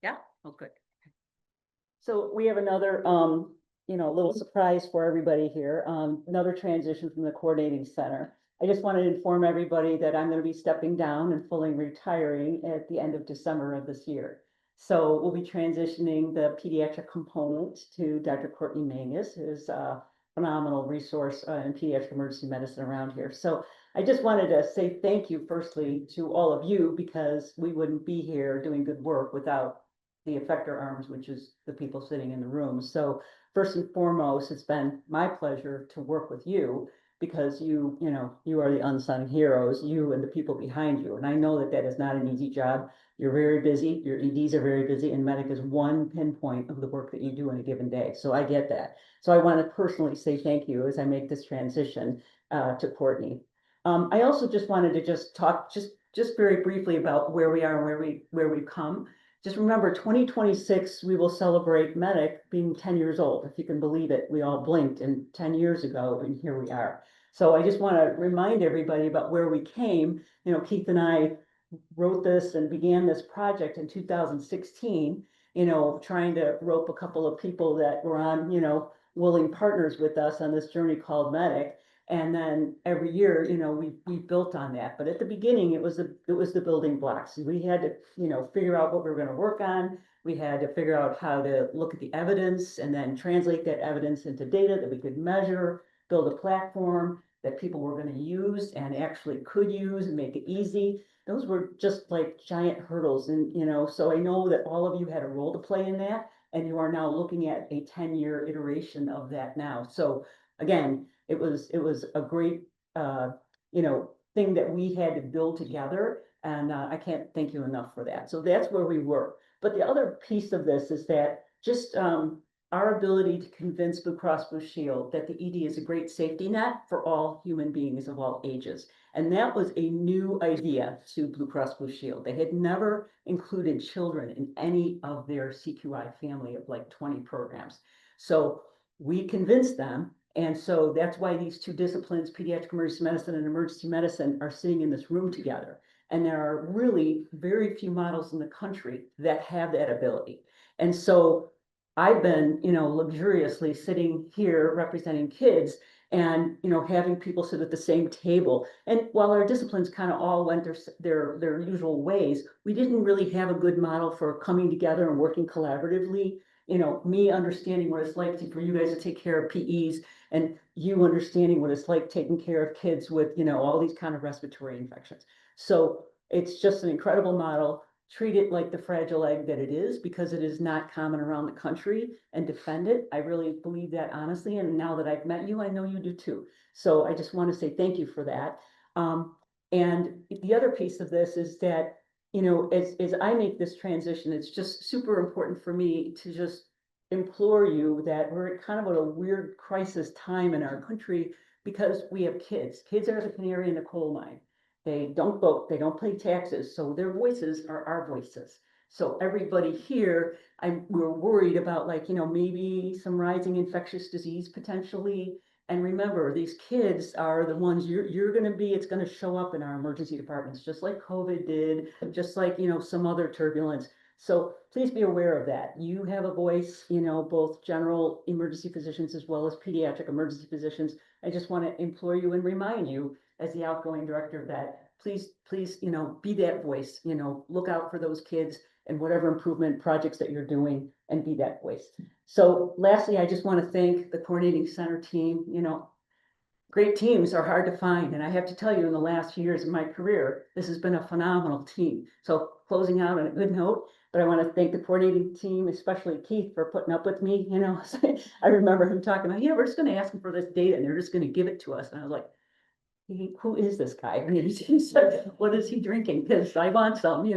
Yeah, oh, good. So we have another, little surprise for everybody here, another transition from the coordinating center. I just wanted to inform everybody that I'm going to be stepping down and fully retiring at the end of December of this year. So we'll be transitioning the pediatric component to Dr. Courtney Mangus, who's a phenomenal resource in pediatric emergency medicine around here. So I just wanted to say thank you firstly to all of you, because we wouldn't be here doing good work without the effector arms, which is the people sitting in the room. So first and foremost, it's been my pleasure to work with you, because you are the unsung heroes, you and the people behind you. And I know that that is not an easy job. You're very busy, your EDs are very busy, and medic is one pinpoint of the work that you do in a given day. So I get that. So I want to personally say thank you as I make this transition to Courtney. I also just wanted to talk very briefly about where we are and where we've come. Just remember, 2026, we will celebrate Medic being 10 years old. If you can believe it, we all blinked and 10 years ago, and here we are. So I just want to remind everybody about where we came. Keith and I wrote this and began this project in 2016, trying to rope a couple of people that were on, willing partners with us on this journey called Medic. And then every year, we built on that. But at the beginning, it was the building blocks. We had to, figure out what we were going to work on. We had to figure out how to look at the evidence and then translate that evidence into data that we could measure, build a platform that people were going to use and actually could use and make it easy. Those were just like giant hurdles. And, so I know that all of you had a role to play in that, and you are now looking at a 10-year iteration of that now. So again, it was a great, thing that we had to build together. And I can't thank you enough for that. So that's where we were. But the other piece of this is that just our ability to convince Blue Cross Blue Shield that the ED is a great safety net for all human beings of all ages. And that was a new idea to Blue Cross Blue Shield. They had never included children in any of their CQI family of like 20 programs. So we convinced them. And so that's why these two disciplines, pediatric emergency medicine and emergency medicine, are sitting in this room together. And there are really very few models in the country that have that ability. And so I've been, luxuriously sitting here representing kids and, having people sit at the same table. And while our disciplines kind of all went their usual ways, we didn't really have a good model for coming together and working collaboratively. Me understanding what it's like for you guys to take care of PEs, and you understanding what it's like taking care of kids with, all these kind of respiratory infections. So it's just an incredible model. Treat it like the fragile egg that it is, because it is not common around the country, and defend it. I really believe that honestly. And now that I've met you, I know you do too. So I just want to say thank you for that. And the other piece of this is that, as I make this transition, it's just super important for me to just implore you that we're kind of at a weird crisis time in our country, because we have kids. Kids are the canary in the coal mine. They don't vote, they don't pay taxes, so their voices are our voices. So everybody here, we're worried about, like, maybe some rising infectious disease potentially. And remember, these kids are the ones you're going to be, it's going to show up in our emergency departments, just like COVID did, just like, some other turbulence. So please be aware of that. You have a voice, both general emergency physicians as well as pediatric emergency physicians. I just want to implore you and remind you, as the outgoing director, that please, be that voice, look out for those kids and whatever improvement projects that you're doing, and be that voice. So lastly, I just want to thank the coordinating center team. Great teams are hard to find. And I have to tell you, in the last few years of my career, this has been a phenomenal team. So closing out on a good note, but I want to thank the coordinating team, especially Keith, for putting up with me. I remember him talking about, we're just going to ask them for this data and they're just going to give it to us. And I was like, who is this guy? I mean, what is he drinking? Because I want some,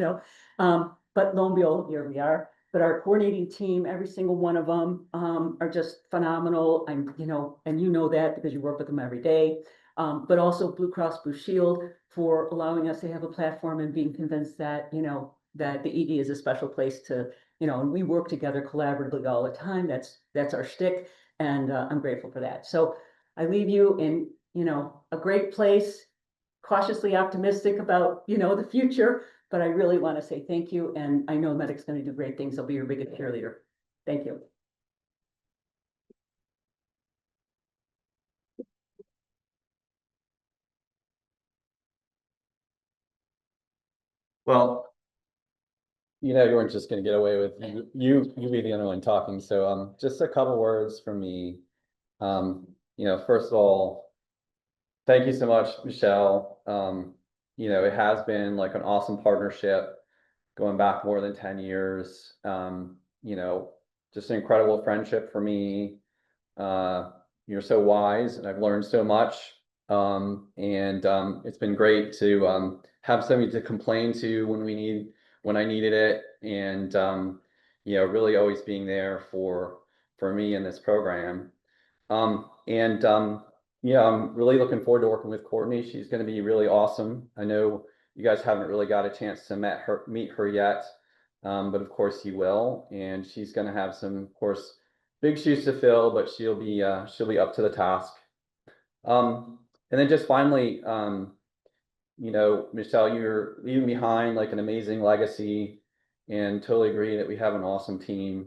but lo and behold, here we are. But our coordinating team, every single one of them, are just phenomenal. And you know that because you work with them every day. But also Blue Cross Blue Shield for allowing us to have a platform and being convinced that, that the ED is a special place to, and we work together collaboratively all the time. That's our shtick. And I'm grateful for that. So I leave you in, a great place, cautiously optimistic about, the future, but I really want to say thank you, and I know Medic's going to do great things. I'll be your biggest cheerleader. Thank you. Well, you know, you weren't just going to get away with you be the only one talking. So, just a couple words from me. You know, first of all, thank you so much, Michelle. You know, it has been like an awesome partnership going back more than 10 years. You know, just an incredible friendship for me. Uh, you're so wise, and I've learned so much. It's been great to have somebody to complain to when I needed it, and you know, really always being there for me in this program. And Yeah, I'm really looking forward to working with Courtney. She's going to be really awesome. I know you guys haven't really got a chance to meet her yet, but of course you will. And she's going to have some, of course, big shoes to fill, but she'll be up to the task. And then just finally, you know, Michelle, you're leaving behind like an amazing legacy, and totally agree that we have an awesome team.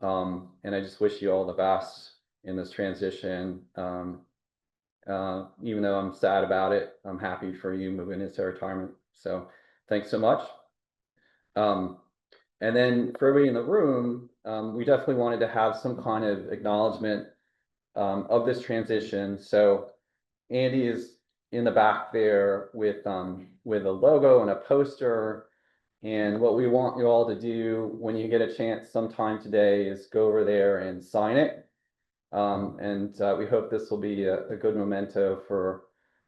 And I just wish you all the best in this transition. Even though I'm sad about it, I'm happy for you moving into retirement. So thanks so much. And then for everybody in the room, we definitely wanted to have some kind of acknowledgement of this transition. So Andy is in the back there with a logo and a poster. And what we want you all to do when you get a chance sometime today is go over there and sign it. We hope this will be a good memento for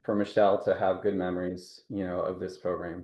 Michelle to have good memories, you know, of this program.